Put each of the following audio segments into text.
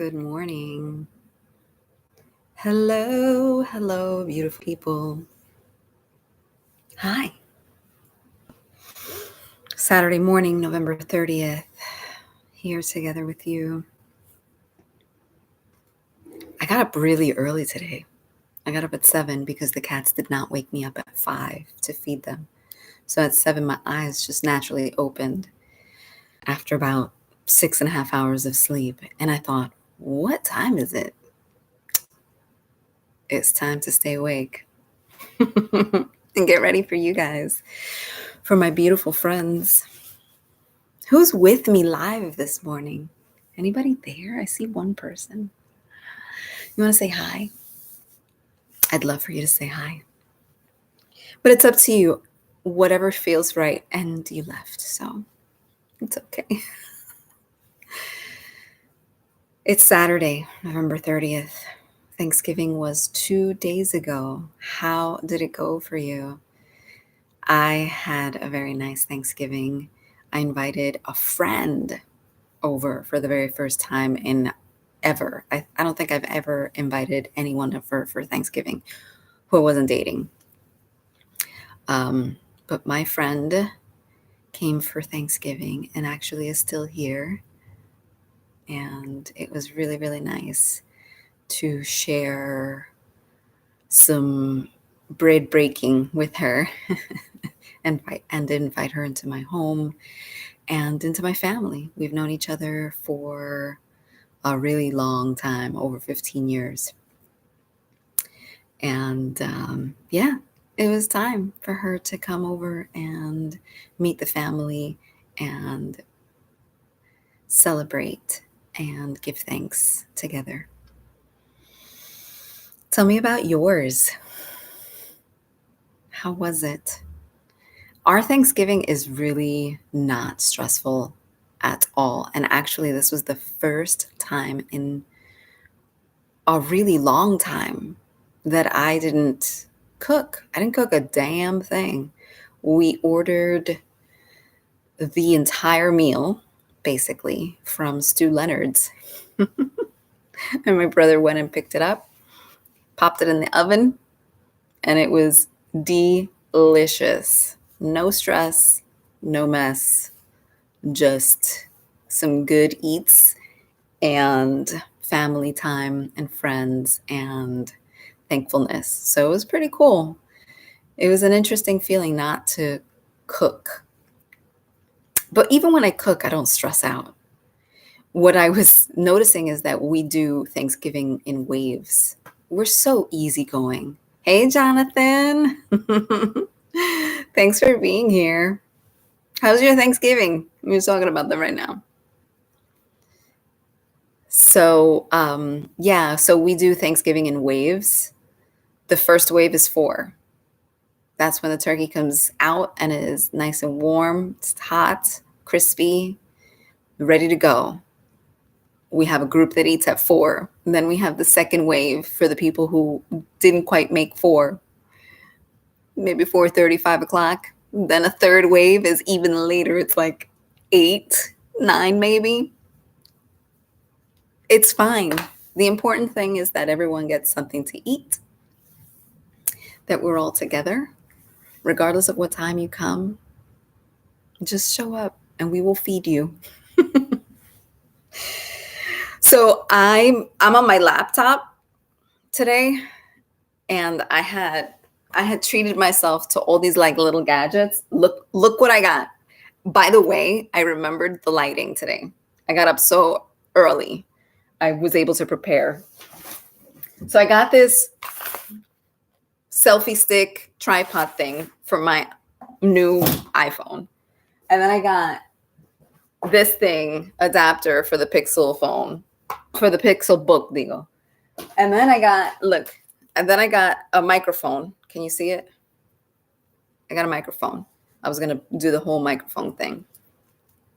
Good morning. Hello, beautiful people. Hi. Saturday morning, November 30th, here together with you. I got up really early today. I got up at 7 because the cats did not wake me up at 5 to feed them. So at 7, my eyes just naturally opened after about 6.5 hours of sleep. And I thought, what time is it? It's time to stay awake and get ready for you guys, for my beautiful friends. Who's with me live this morning? Anybody there? I see one person. You want to say hi? I'd love for you to say hi. But it's up to you. Whatever feels right. And you left, so it's okay. It's Saturday, November 30th. Thanksgiving was 2 days ago. How did it go for you? I had a very nice Thanksgiving. I invited a friend over for the very first time in ever. I don't think I've ever invited anyone over for Thanksgiving who wasn't dating. But my friend came for Thanksgiving and actually is still here. And it was really, really nice to share some bread breaking with her and invite her into my home and into my family. We've known each other for a really long time, over 15 years. And it was time for her to come over and meet the family and celebrate and give thanks together. Tell me about yours. How was it? Our Thanksgiving is really not stressful at all. And actually, this was the first time in a really long time that I didn't cook. I didn't cook a damn thing. We ordered the entire meal, basically, from Stu Leonard's. And my brother went and picked it up, popped it in the oven, and it was delicious. No stress, no mess, just some good eats and family time and friends and thankfulness. So it was pretty cool. It was an interesting feeling not to cook. But even when I cook, I don't stress out. What I was noticing is that we do Thanksgiving in waves. We're so easygoing. Hey, Jonathan. Thanks for being here. How's your Thanksgiving? We're talking about them right now. So, so we do Thanksgiving in waves. The first wave is 4. That's when the turkey comes out and it is nice and warm. It's hot, crispy, ready to go. We have a group that eats at 4. And then we have the second wave for the people who didn't quite make 4. Maybe 4:30, 5 o'clock. Then a third wave is even later. It's like 8, 9 maybe. It's fine. The important thing is that everyone gets something to eat, that we're all together, regardless of what time you come. Just show up and we will feed you. So I'm on my laptop today, and I had treated myself to all these like little gadgets. Look what I got. By the way, I remembered the lighting today. I got up so early. I was able to prepare. So I got this selfie stick tripod thing for my new iPhone. And then I got this thing adapter for the Pixel phone, for the Pixel book, digo. And then I got a microphone. Can you see it? I got a microphone. I was going to do the whole microphone thing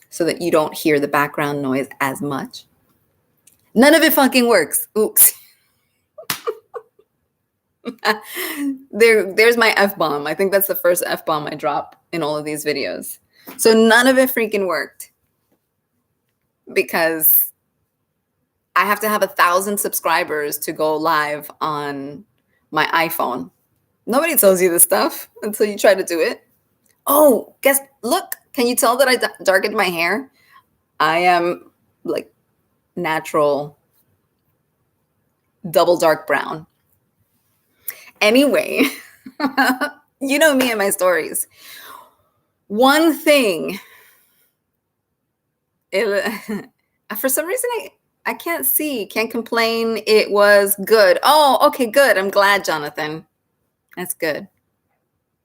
so that you don't hear the background noise as much. None of it fucking works. Oops. There's my F-bomb. I think that's the first F-bomb I drop in all of these videos. So none of it freaking worked because I have to have 1,000 subscribers to go live on my iPhone. Nobody tells you this stuff until you try to do it. Oh, look, can you tell that I darkened my hair? I am like natural double dark brown. Anyway, you know me and my stories. One thing, for some reason, I can't see, can't complain. It was good. Oh, okay, good. I'm glad, Jonathan. That's good.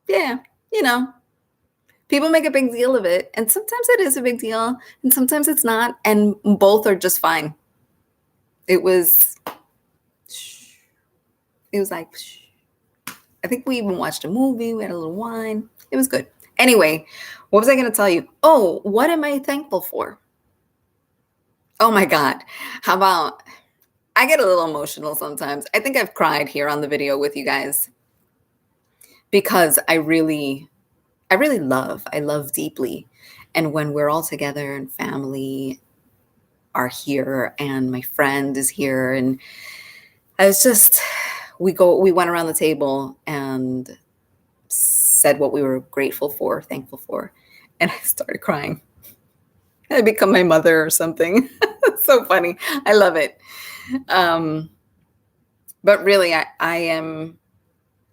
Yeah, you know, people make a big deal of it, and sometimes it is a big deal, and sometimes it's not, and both are just fine. It was like, I think we even watched a movie. We had a little wine. It was good. Anyway, what was I going to tell you? Oh, what am I thankful for? Oh my God. How about, I get a little emotional sometimes. I think I've cried here on the video with you guys because I love deeply. And when we're all together and family are here and my friend is here, and I was just, we went around the table and said what we were grateful for, thankful for, and I started crying. I become my mother or something. It's so funny. I love it. But really, I am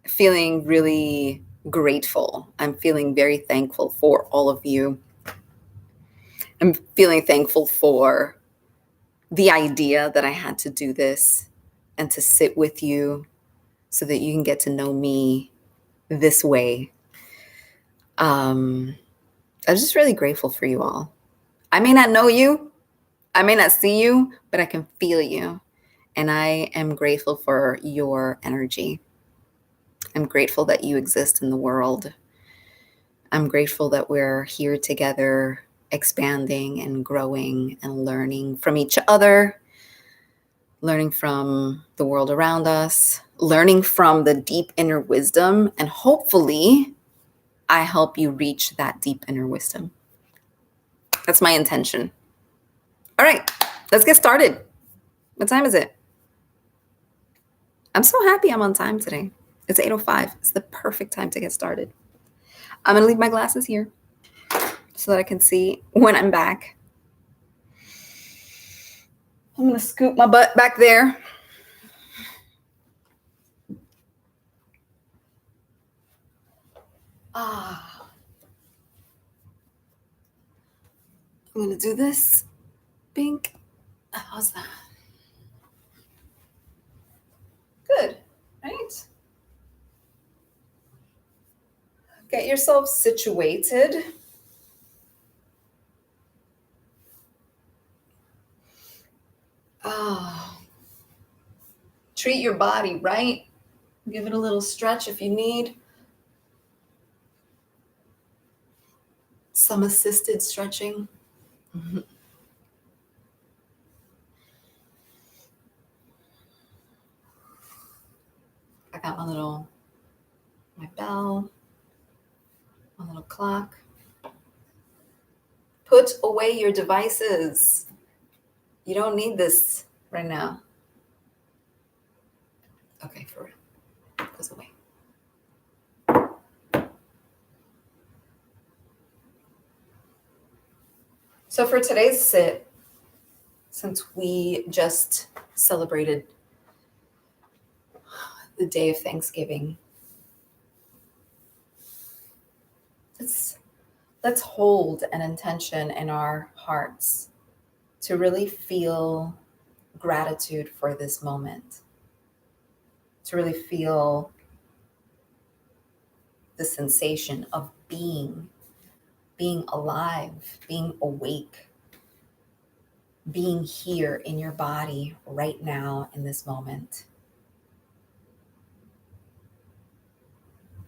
feeling really grateful. I'm feeling very thankful for all of you. I'm feeling thankful for the idea that I had to do this and to sit with you so that you can get to know me this way. I'm just really grateful for you all. I may not know you, I may not see you, but I can feel you. And I am grateful for your energy. I'm grateful that you exist in the world. I'm grateful that we're here together, expanding and growing and learning from each other, learning from the world around us, learning from the deep inner wisdom. And hopefully, I help you reach that deep inner wisdom. That's my intention. All right, let's get started. What time is it? I'm so happy I'm on time today. It's 8:05. It's the perfect time to get started. I'm going to leave my glasses here so that I can see when I'm back. I'm going to scoop my butt back there. I'm going to do this. Bink. How's that? Good, right? Get yourself situated. Treat your body right. Give it a little stretch if you need. Some assisted stretching. I got my bell, my little clock. Put away your devices. You don't need this right now. Okay, for real. It goes away. So for today's sit, since we just celebrated the day of Thanksgiving, let's hold an intention in our hearts to really feel gratitude for this moment, to really feel the sensation of being alive, being awake, being here in your body right now in this moment.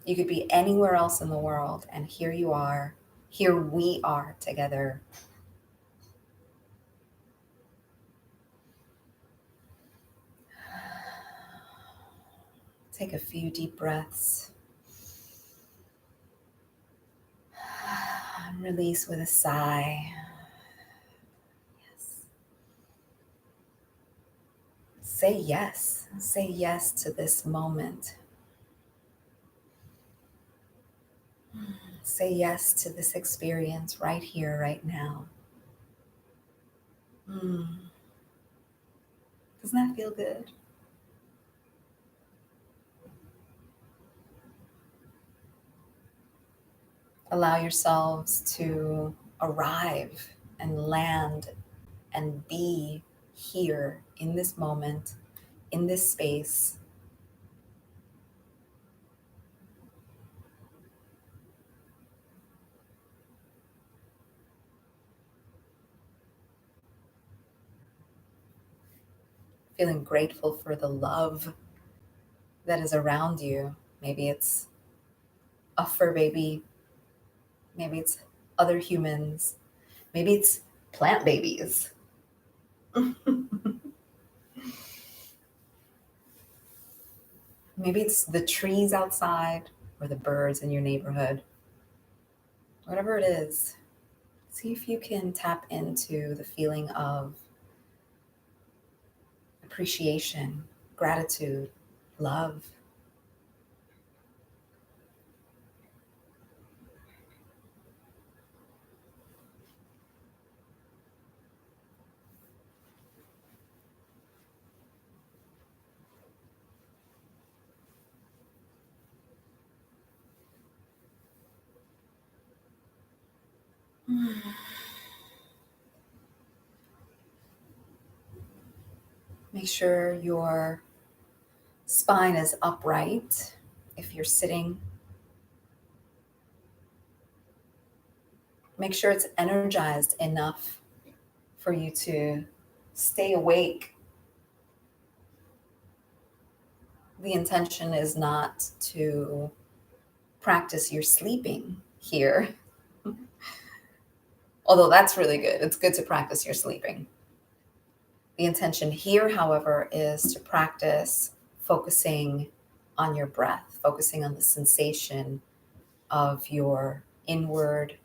You could be anywhere else in the world, and here you are. Here we are together. Take a few deep breaths. Release with a sigh. Yes. Say yes. Say yes to this moment. Say yes to this experience right here, right now. Mm. Doesn't that feel good? Allow yourselves to arrive and land and be here in this moment, in this space. Feeling grateful for the love that is around you. Maybe it's a fur baby, maybe it's other humans, maybe it's plant babies. Maybe it's the trees outside or the birds in your neighborhood. Whatever it is, see if you can tap into the feeling of appreciation, gratitude, love. Make sure your spine is upright. If you're sitting, make sure it's energized enough for you to stay awake. The intention is not to practice your sleeping here, although that's really good. It's good to practice your sleeping. The intention here, however, is to practice focusing on your breath, focusing on the sensation of your inward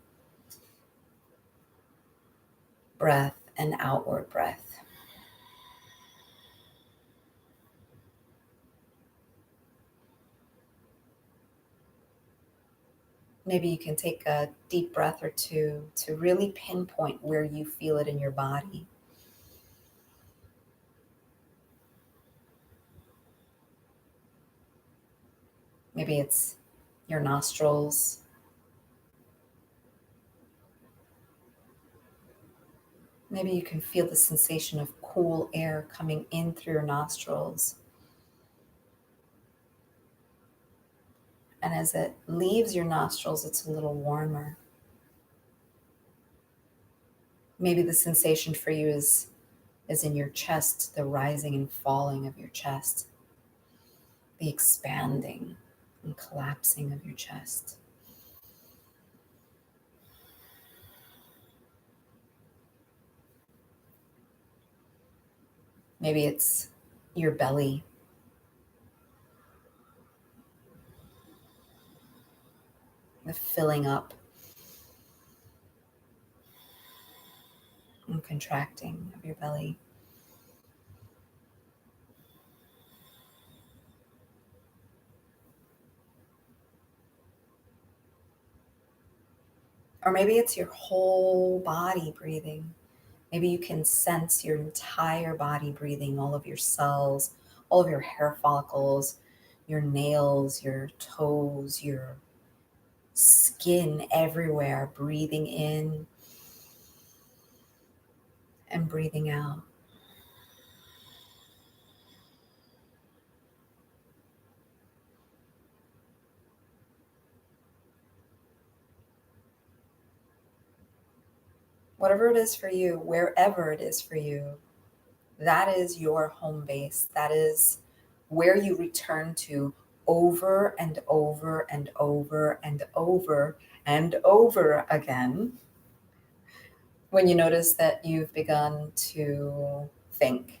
breath and outward breath. Maybe you can take a deep breath or two to really pinpoint where you feel it in your body. Maybe it's your nostrils. Maybe you can feel the sensation of cool air coming in through your nostrils. And as it leaves your nostrils, it's a little warmer. Maybe the sensation for you is in your chest, the rising and falling of your chest, the expanding and collapsing of your chest. Maybe it's your belly, the filling up and contracting of your belly. Or maybe it's your whole body breathing. Maybe you can sense your entire body breathing, all of your cells, all of your hair follicles, your nails, your toes, your skin everywhere, breathing in and breathing out. Whatever it is for you, wherever it is for you, that is your home base. That is where you return to over and over and over and over and over again when you notice that you've begun to think,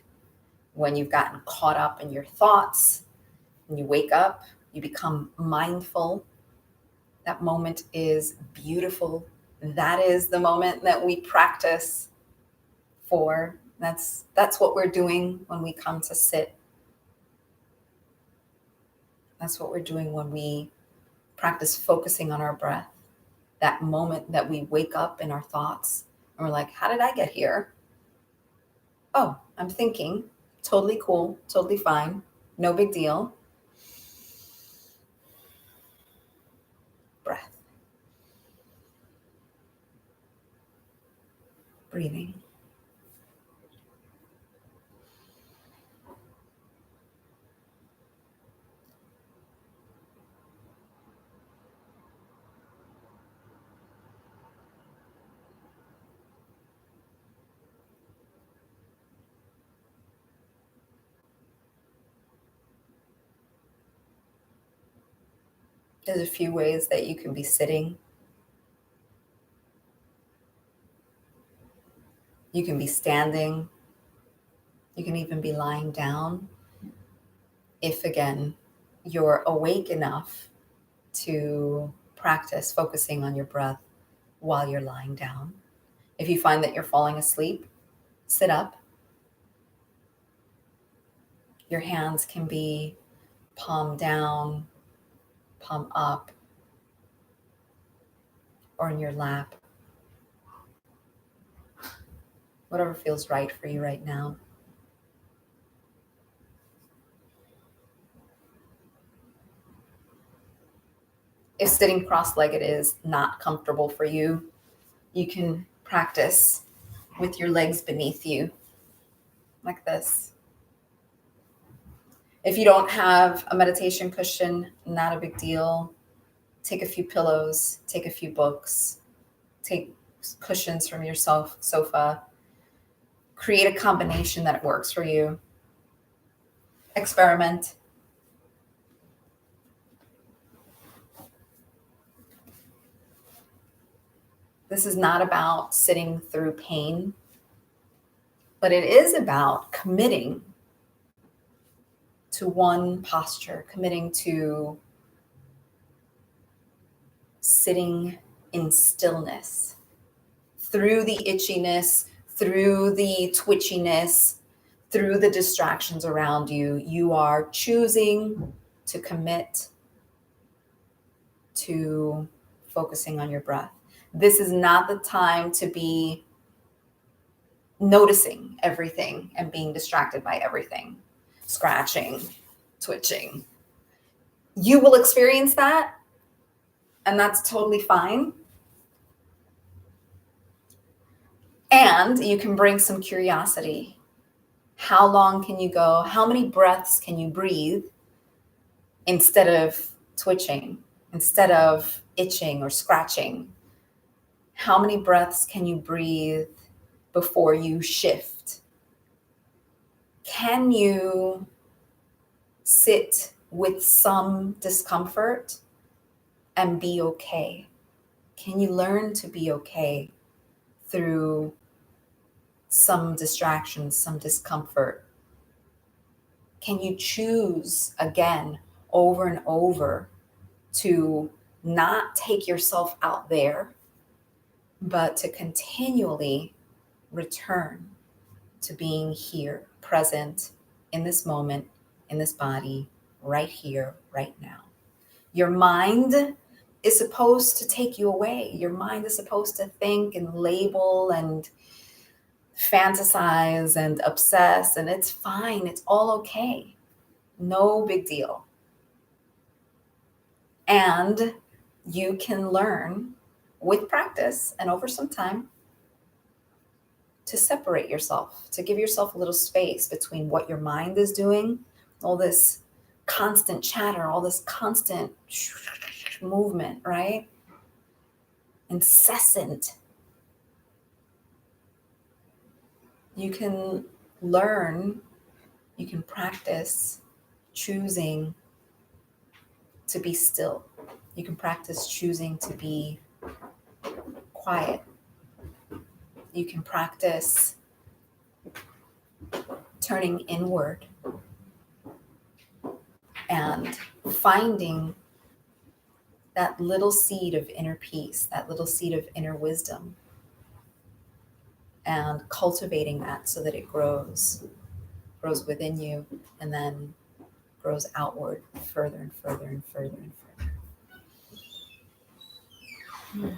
when you've gotten caught up in your thoughts, when you wake up, you become mindful. That moment is beautiful. That is the moment that we practice for. That's what we're doing when we come to sit. That's what we're doing when we practice focusing on our breath. That moment that we wake up in our thoughts and we're like, how did I get here? Oh, I'm thinking. Totally cool, totally fine, no big deal. Breath. Breathing. There's a few ways that you can be sitting. You can be standing. You can even be lying down. If, again, you're awake enough to practice focusing on your breath while you're lying down. If you find that you're falling asleep, sit up. Your hands can be palm down, palm up, or in your lap. Whatever feels right for you right now. If sitting cross-legged is not comfortable for you, you can practice with your legs beneath you, like this. If you don't have a meditation cushion, not a big deal. Take a few pillows, take a few books, take cushions from your sofa. Create a combination that works for you. Experiment. This is not about sitting through pain, but it is about committing to one posture, committing to sitting in stillness through the itchiness, through the twitchiness, through the distractions around you. You are choosing to commit to focusing on your breath. This is not the time to be noticing everything and being distracted by everything, scratching, twitching. You will experience that, and that's totally fine. And you can bring some curiosity. How long can you go? How many breaths can you breathe instead of twitching, instead of itching or scratching? How many breaths can you breathe before you shift? Can you sit with some discomfort and be okay? Can you learn to be okay through some distractions, some discomfort? Can you choose again, over and over, to not take yourself out there, but to continually return to being here, present in this moment, in this body, right here, right now? Your mind is supposed to take you away. Your mind is supposed to think and label and fantasize and obsess, and it's fine. It's all okay. No big deal. And you can learn with practice and over some time to separate yourself, to give yourself a little space between what your mind is doing, all this constant chatter, all this constant movement, right? Incessant. You can learn, you can practice choosing to be still. You can practice choosing to be quiet. You can practice turning inward and finding that little seed of inner peace, that little seed of inner wisdom and cultivating that so that it grows within you, and then grows outward further and further and further and further.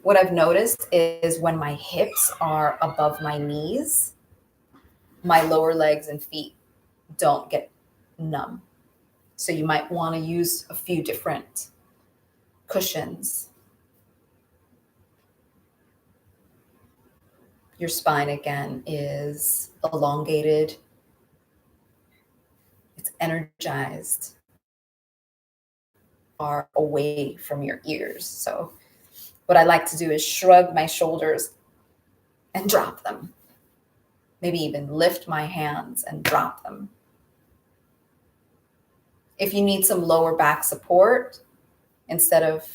What I've noticed is when my hips are above my knees, my lower legs and feet don't get numb. So you might want to use a few different cushions. Your spine again is elongated, it's energized, far away from your ears. So what I like to do is shrug my shoulders and drop them. Maybe even lift my hands and drop them. If you need some lower back support, instead of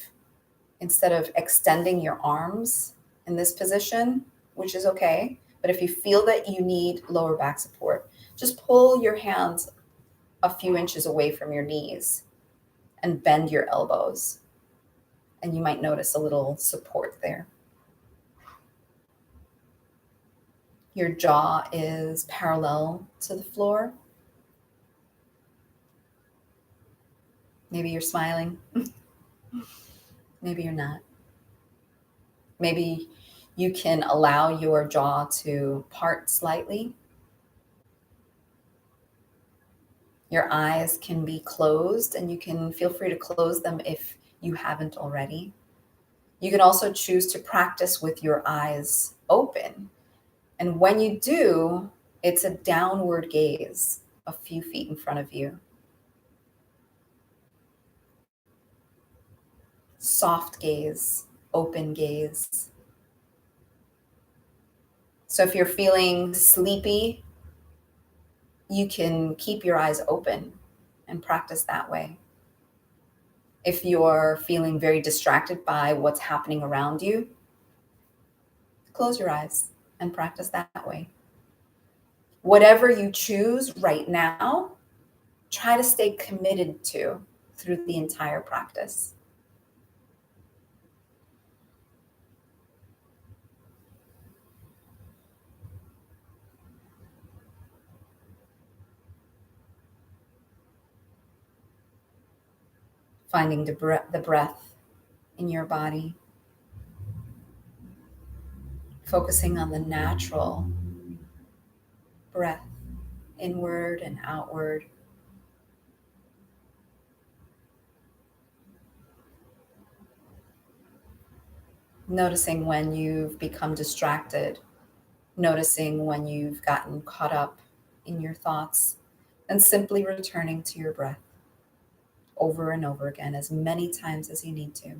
extending your arms in this position, which is okay, but if you feel that you need lower back support, just pull your hands a few inches away from your knees and bend your elbows, and you might notice a little support there. Your jaw is parallel to the floor. Maybe you're smiling. Maybe you're not. Maybe you can allow your jaw to part slightly. Your eyes can be closed, and you can feel free to close them if you haven't already. You can also choose to practice with your eyes open. And when you do, it's a downward gaze a few feet in front of you. Soft gaze, open gaze. So if you're feeling sleepy, you can keep your eyes open and practice that way. If you're feeling very distracted by what's happening around you, close your eyes and practice that way. Whatever you choose right now, try to stay committed to through the entire practice. Finding the breath in your body. Focusing on the natural breath, inward and outward. Noticing when you've become distracted, noticing when you've gotten caught up in your thoughts, and simply returning to your breath over and over again, as many times as you need to.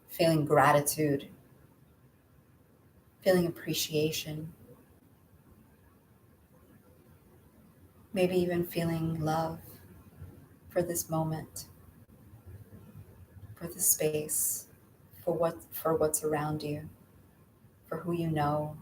Feeling gratitude, feeling appreciation, maybe even feeling love for this moment, for the space, for what's around you, for who you know.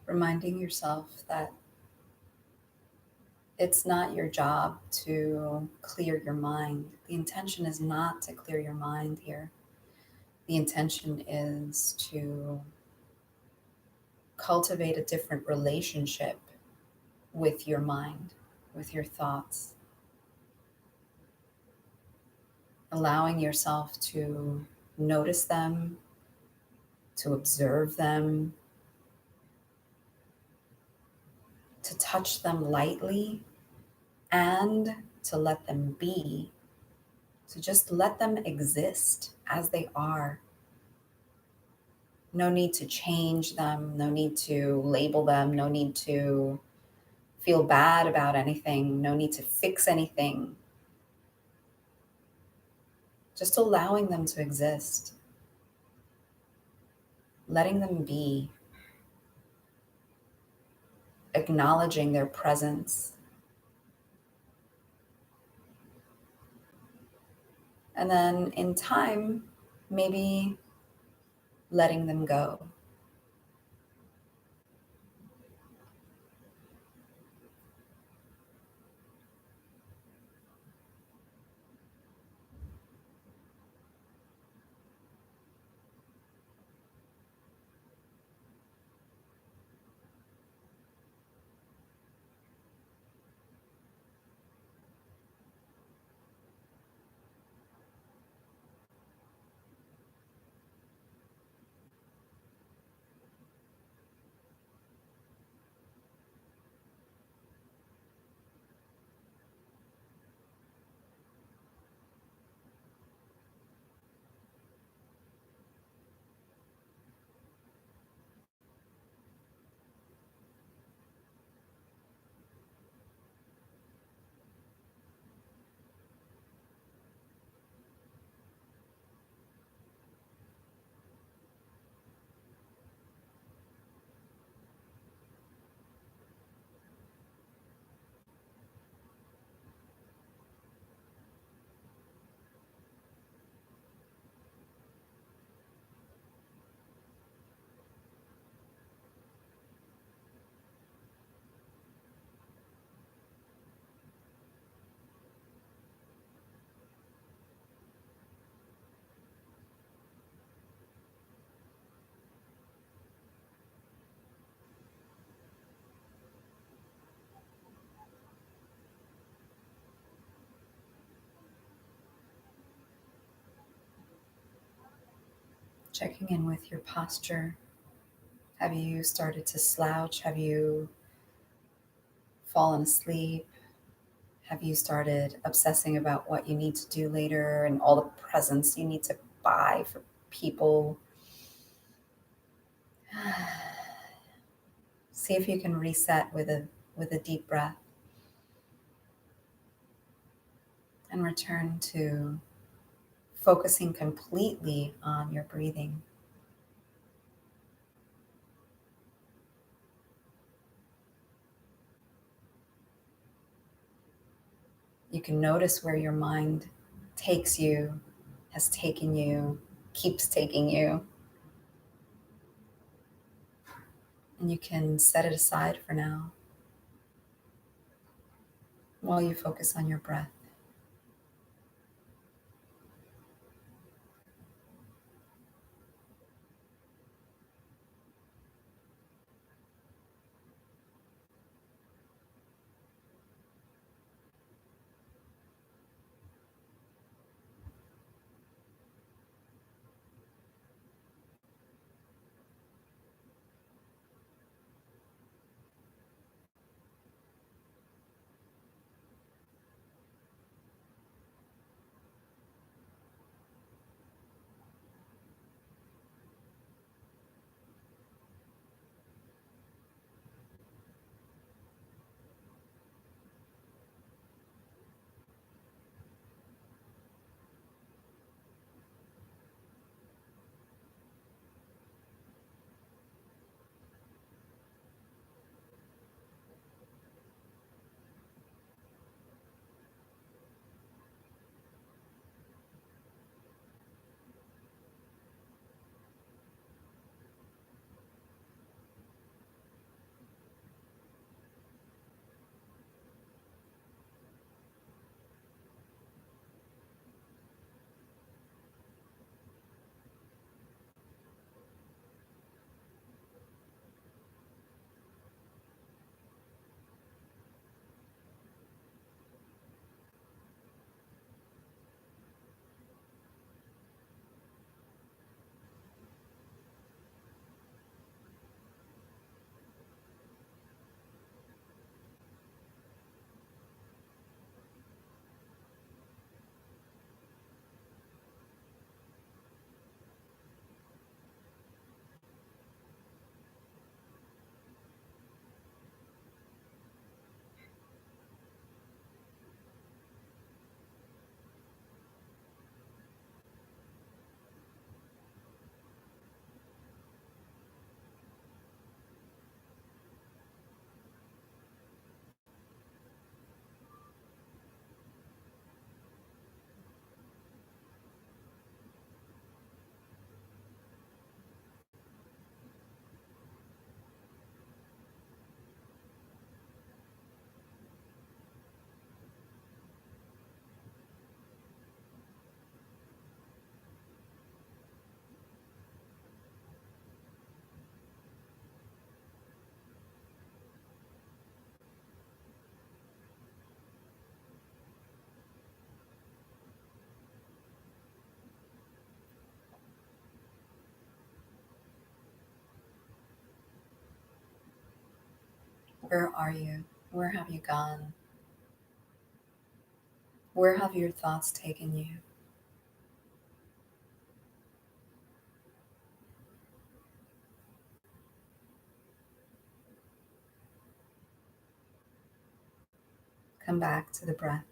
Reminding yourself that it's not your job to clear your mind. The intention is not to clear your mind here. The intention is to cultivate a different relationship with your mind, with your thoughts, allowing yourself to notice them, to observe them, to touch them lightly, and to let them be, to just let them exist as they are. No need to change them, no need to label them, no need to feel bad about anything, no need to fix anything. Just allowing them to exist, letting them be, acknowledging their presence. And then in time, maybe letting them go. Checking in with your posture. Have you started to slouch? Have you fallen asleep? Have you started obsessing about what you need to do later and all the presents you need to buy for people? See if you can reset with a deep breath and return to focusing completely on your breathing. You can notice where your mind takes you, has taken you, keeps taking you, and you can set it aside for now while you focus on your breath. Where are you? Where have you gone? Where have your thoughts taken you? Come back to the breath.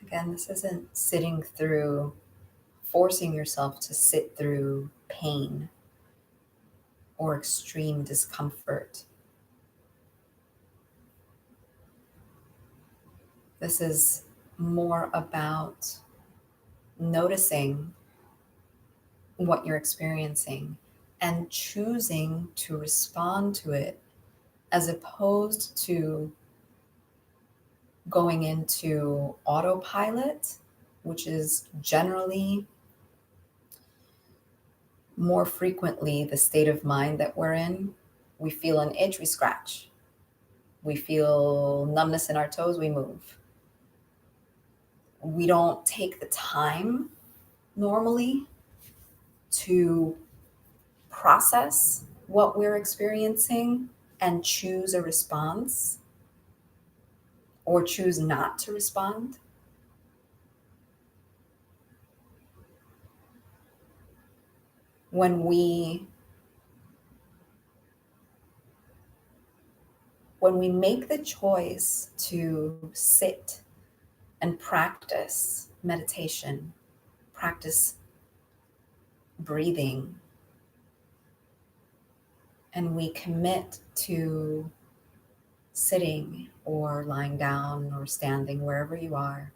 Again, this isn't sitting through, forcing yourself to sit through pain or extreme discomfort. This is more about noticing what you're experiencing and choosing to respond to it as opposed to going into autopilot, which is generally more frequently the state of mind that we're in. We feel an itch, we scratch. We feel numbness in our toes, we move. We don't take the time normally to process what we're experiencing and choose a response or choose not to respond. When we make the choice to sit and practice meditation, practice breathing, and we commit to sitting or lying down or standing wherever you are,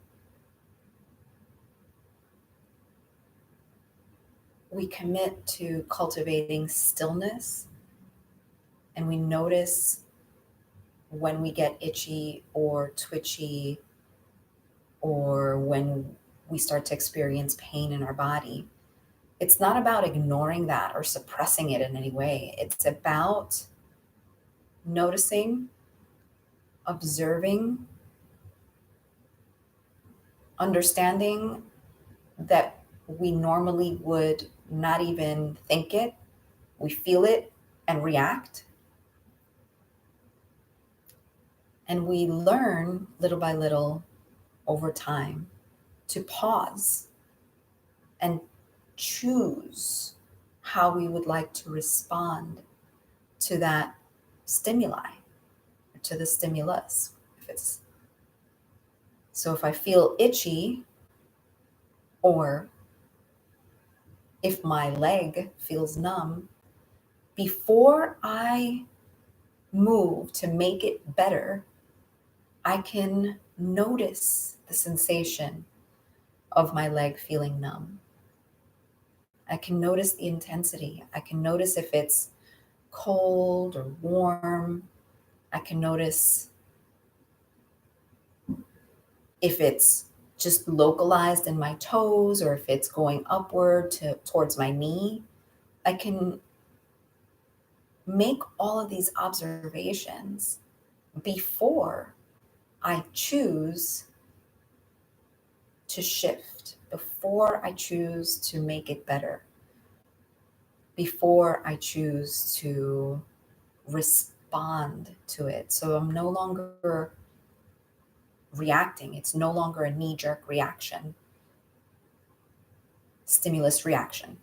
we commit to cultivating stillness, and we notice when we get itchy or twitchy or when we start to experience pain in our body. It's not about ignoring that or suppressing it in any way. It's about noticing, observing, understanding that we normally would not even think it, we feel it and react. And we learn little by little over time to pause and choose how we would like to respond to that stimuli, to the stimulus. If I feel itchy, or if my leg feels numb, before I move to make it better, I can notice the sensation of my leg feeling numb. I can notice the intensity. I can notice if it's cold or warm. I can notice if it's just localized in my toes or if it's going upward towards my knee. I can make all of these observations before I choose to shift, before I choose to make it better, before I choose to respond to it. So I'm no longer reacting. It's no longer a knee-jerk reaction, stimulus reaction.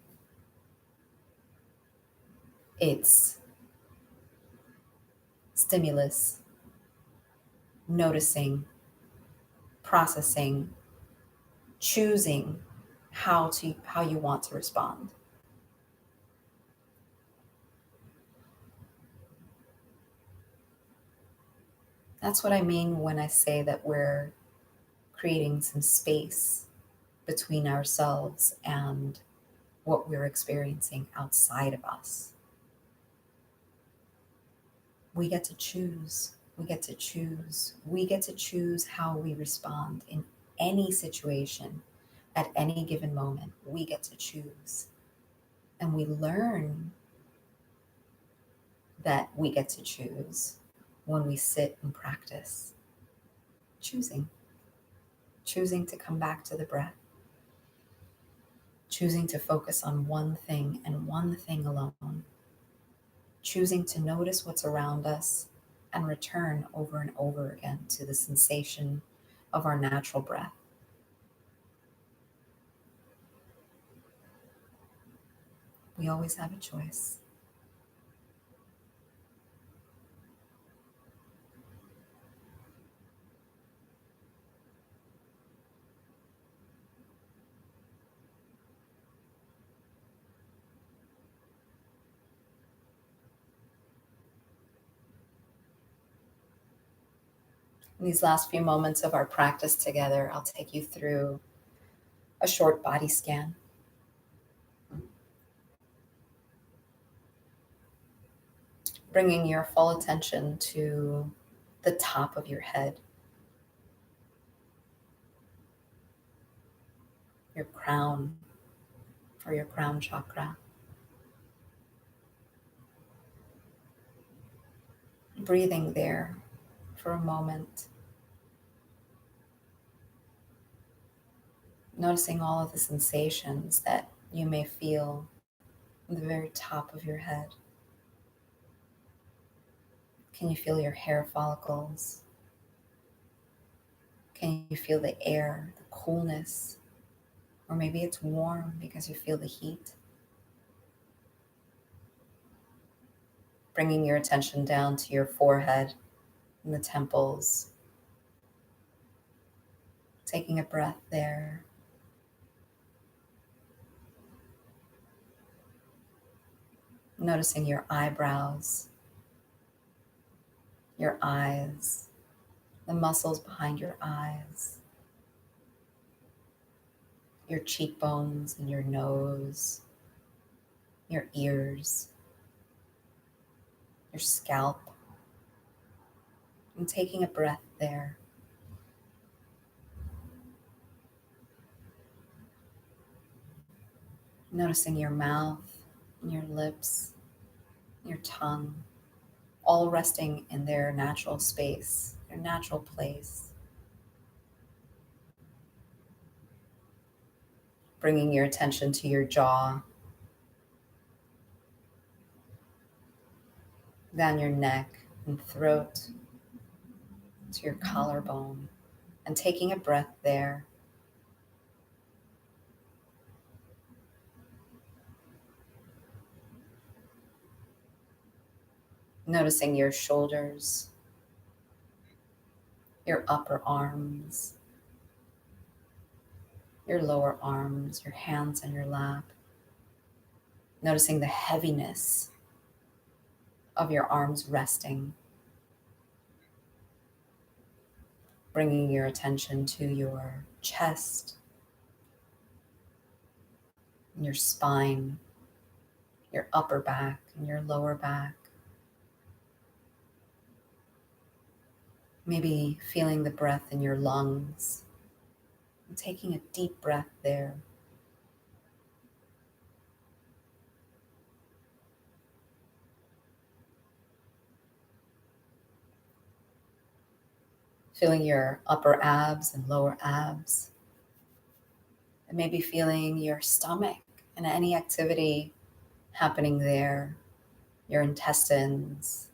It's stimulus, noticing, processing, choosing how you want to respond. That's what I mean when I say that we're creating some space between ourselves and what we're experiencing outside of us. We get to choose. We get to choose. We get to choose how we respond in any situation at any given moment. We get to choose. And we learn that we get to choose when we sit and practice choosing. Choosing to come back to the breath. Choosing to focus on one thing and one thing alone. Choosing to notice what's around us and return over and over again to the sensation of our natural breath. We always have a choice. In these last few moments of our practice together, I'll take you through a short body scan. Bringing your full attention to the top of your head, your crown, or your crown chakra. Breathing there for a moment. Noticing all of the sensations that you may feel in the very top of your head. Can you feel your hair follicles? Can you feel the air, the coolness? Or maybe it's warm because you feel the heat. Bringing your attention down to your forehead and the temples. Taking a breath there. Noticing your eyebrows, your eyes, the muscles behind your eyes, your cheekbones and your nose, your ears, your scalp, and taking a breath there. Noticing your mouth and your lips, your tongue, all resting in their natural space, their natural place. Bringing your attention to your jaw, down your neck and throat, to your collarbone, and taking a breath there. Noticing your shoulders, your upper arms, your lower arms, your hands on your lap. Noticing the heaviness of your arms resting. Bringing your attention to your chest, your spine, your upper back and your lower back. Maybe feeling the breath in your lungs and taking a deep breath there. Feeling your upper abs and lower abs. And maybe feeling your stomach and any activity happening there, your intestines.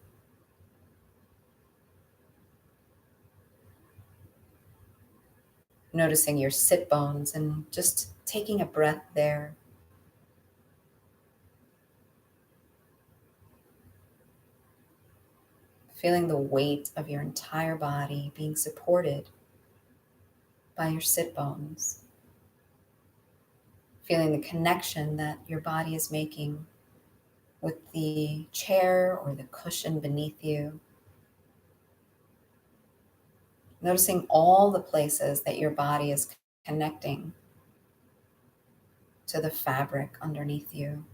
Noticing your sit bones and just taking a breath there. Feeling the weight of your entire body being supported by your sit bones. Feeling the connection that your body is making with the chair or the cushion beneath you. Noticing all the places that your body is connecting to the fabric underneath you.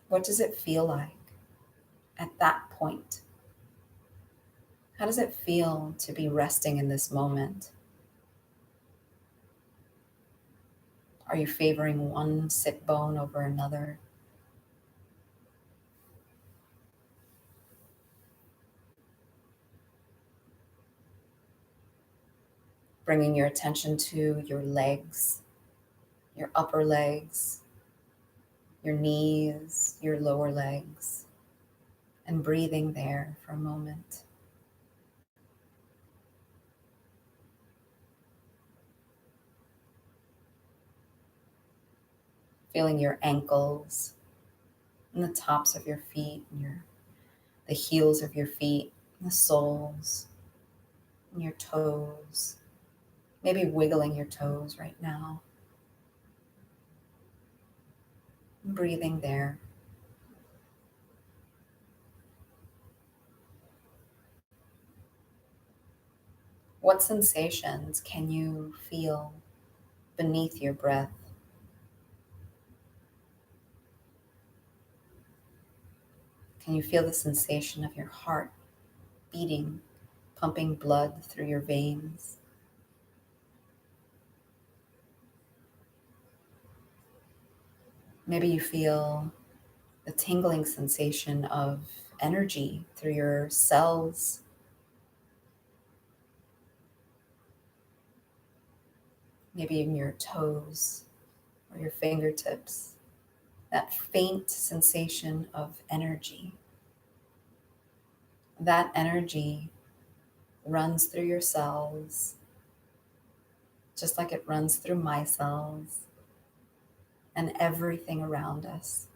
What does it feel like at that point? How does it feel to be resting in this moment? Are you favoring one sit bone over another? Bringing your attention to your legs, your upper legs, your knees, your lower legs, and breathing there for a moment. Feeling your ankles and the tops of your feet and the heels of your feet, and the soles, and your toes. Maybe wiggling your toes right now. And breathing there. What sensations can you feel beneath your breath? Can you feel the sensation of your heart beating, pumping blood through your veins? Maybe you feel the tingling sensation of energy through your cells. Maybe in your toes or your fingertips. That faint sensation of energy. That energy runs through your cells, just like it runs through my cells and everything around us.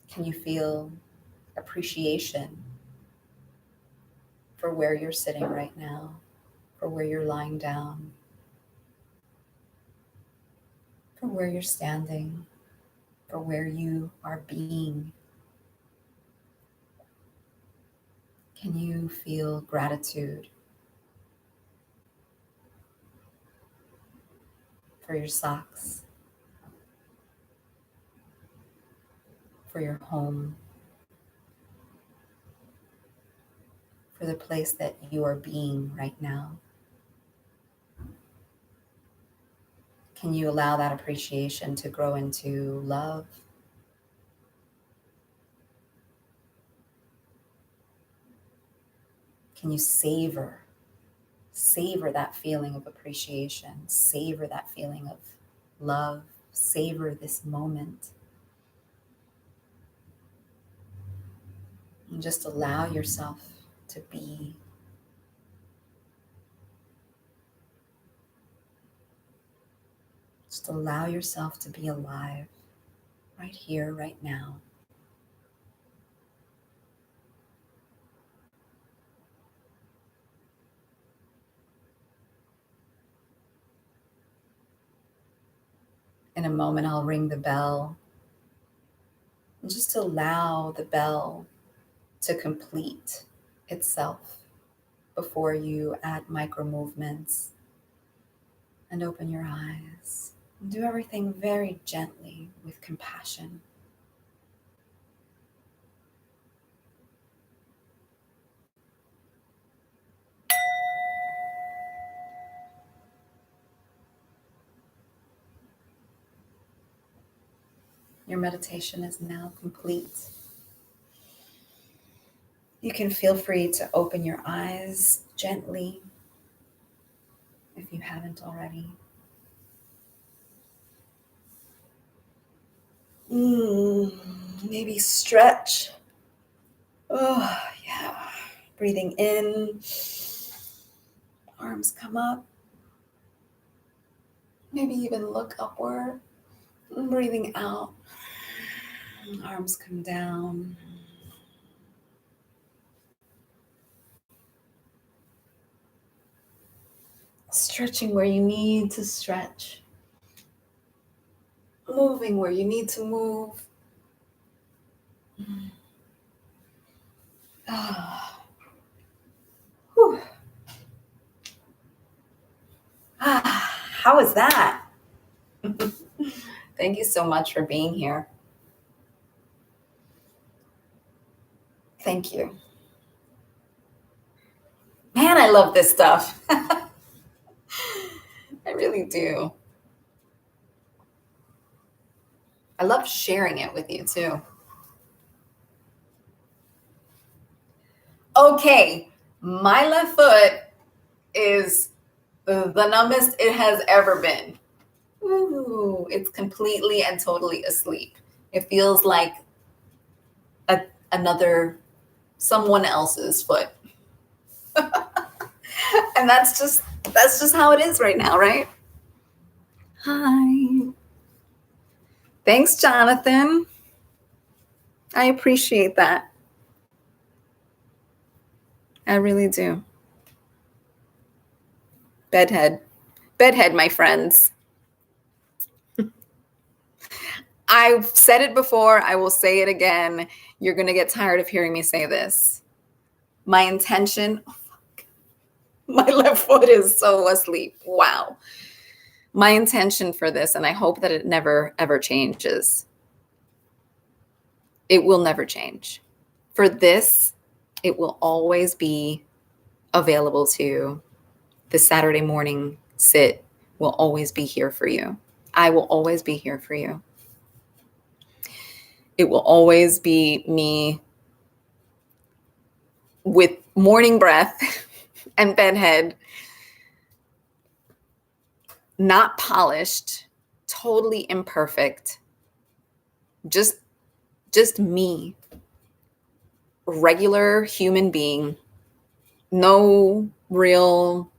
Can you feel appreciation for where you're sitting right now, for where you're lying down, for where you're standing, for where you are being? Can you feel gratitude for your socks, for your home, for the place that you are being right now? Can you allow that appreciation to grow into love? Can you savor that feeling of appreciation, savor that feeling of love, savor this moment? And just allow yourself to be. Just allow yourself to be alive right here, right now. In a moment, I'll ring the bell. And just allow the bell to complete itself before you add micro movements and open your eyes. And do everything very gently with compassion. Your meditation is now complete. You can feel free to open your eyes gently if you haven't already. Maybe stretch. Oh, yeah. Breathing in. Arms come up. Maybe even look upward. Breathing out. Arms come down. Stretching where you need to stretch. Moving where you need to move. How is that? Thank you so much for being here. Thank you. Man, I love this stuff. I really do. I love sharing it with you too. Okay, my left foot is the numbest it has ever been. Ooh, it's completely and totally asleep. It feels like someone else's foot. And that's just how it is right now, right? Hi. Thanks, Jonathan. I appreciate that. I really do. Bedhead, my friends. I've said it before. I will say it again. You're going to get tired of hearing me say this. My intention, my left foot is so asleep. Wow. My intention for this, and I hope that it never, ever changes. It will never change. For this, it will always be available to you. The Saturday morning sit will always be here for you. I will always be here for you. It will always be me with morning breath and bedhead, not polished, totally imperfect, just me, regular human being, no real,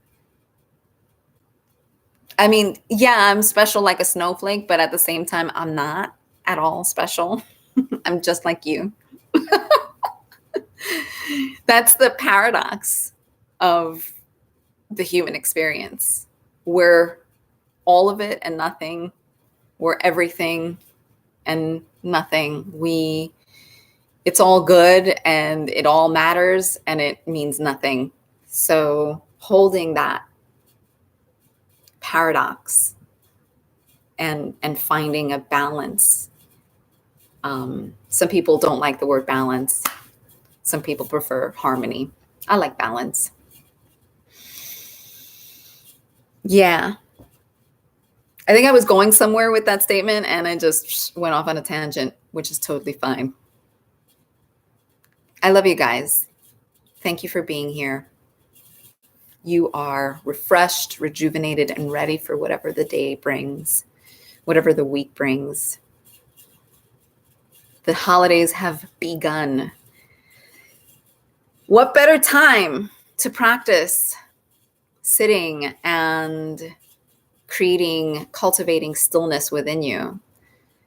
I mean, yeah, I'm special like a snowflake, but at the same time, I'm not at all special. I'm just like you. That's the paradox of the human experience. We're all of it and nothing. We're everything and nothing. It's all good and it all matters and it means nothing. So holding that paradox and finding a balance. Some people don't like the word balance. Some people prefer harmony. I like balance. Yeah. I think I was going somewhere with that statement and I just went off on a tangent, which is totally fine. I love you guys. Thank you for being here. You are refreshed, rejuvenated, and ready for whatever the day brings, whatever the week brings. The holidays have begun. What better time to practice sitting and cultivating stillness within you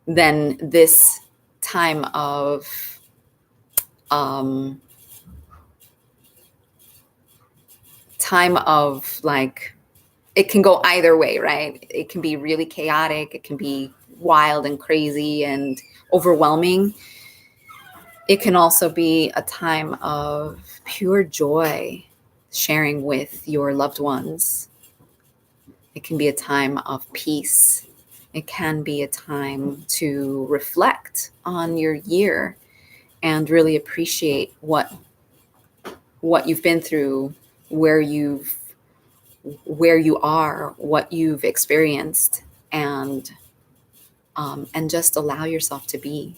than this time of like, it can go either way, right? It can be really chaotic. It can be wild and crazy and overwhelming. It can also be a time of pure joy, sharing with your loved ones. It can be a time of peace. It can be a time to reflect on your year and really appreciate what you've been through, where you are, what you've experienced, and just allow yourself to be.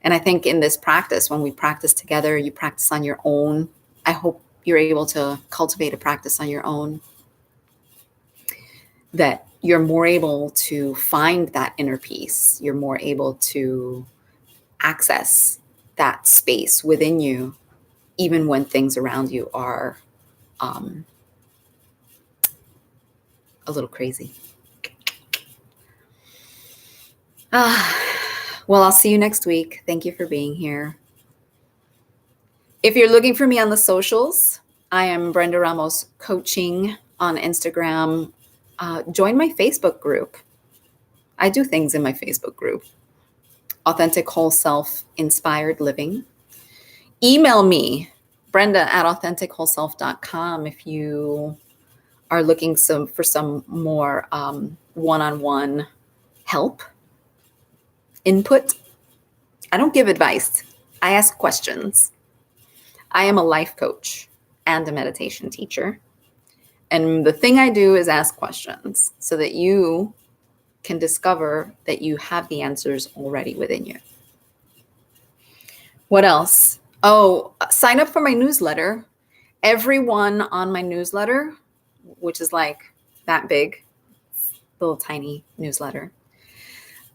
And I think in this practice, when we practice together, you practice on your own. I hope you're able to cultivate a practice on your own, that you're more able to find that inner peace. You're more able to access that space within you, even when things around you are a little crazy. Well, I'll see you next week. Thank you for being here. If you're looking for me on the socials, I am Brenda Ramos Coaching on Instagram. Join my Facebook group. I do things in my Facebook group. Authentic Whole Self Inspired Living. Email me, brenda@AuthenticWholeSelf.com, if you are looking for some more one-on-one help, input. I don't give advice. I ask questions. I am a life coach and a meditation teacher. And the thing I do is ask questions so that you can discover that you have the answers already within you. What else? Oh, sign up for my newsletter. Everyone on my newsletter, which is like that big, little tiny newsletter.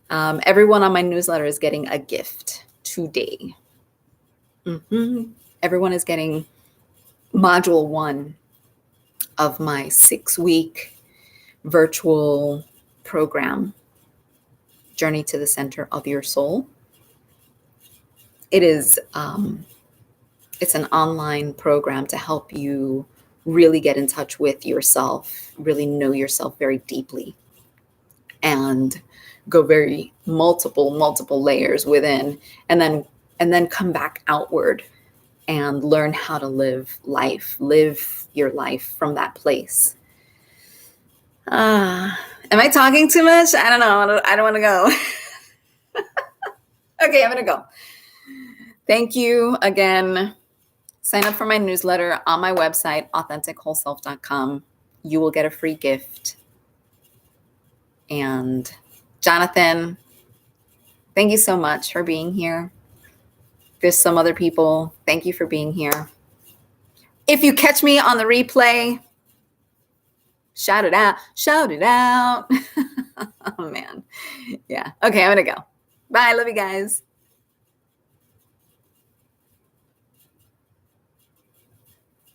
Everyone on my newsletter is getting a gift today. Everyone is getting module 1 of my 6-week virtual program, Journey to the Center of Your Soul. It is, it's an online program to help you really get in touch with yourself, really know yourself very deeply, and go very multiple layers within, and then come back outward and learn how to live your life from that place. Am I talking too much? I don't know. I don't want to go. Okay, I'm going to go. Thank you again. Sign up for my newsletter on my website, AuthenticWholeSelf.com. You will get a free gift. And Jonathan, thank you so much for being here. There's some other people. Thank you for being here. If you catch me on the replay, shout it out. Shout it out. Oh, man. Yeah. Okay, I'm going to go. Bye. Love you guys.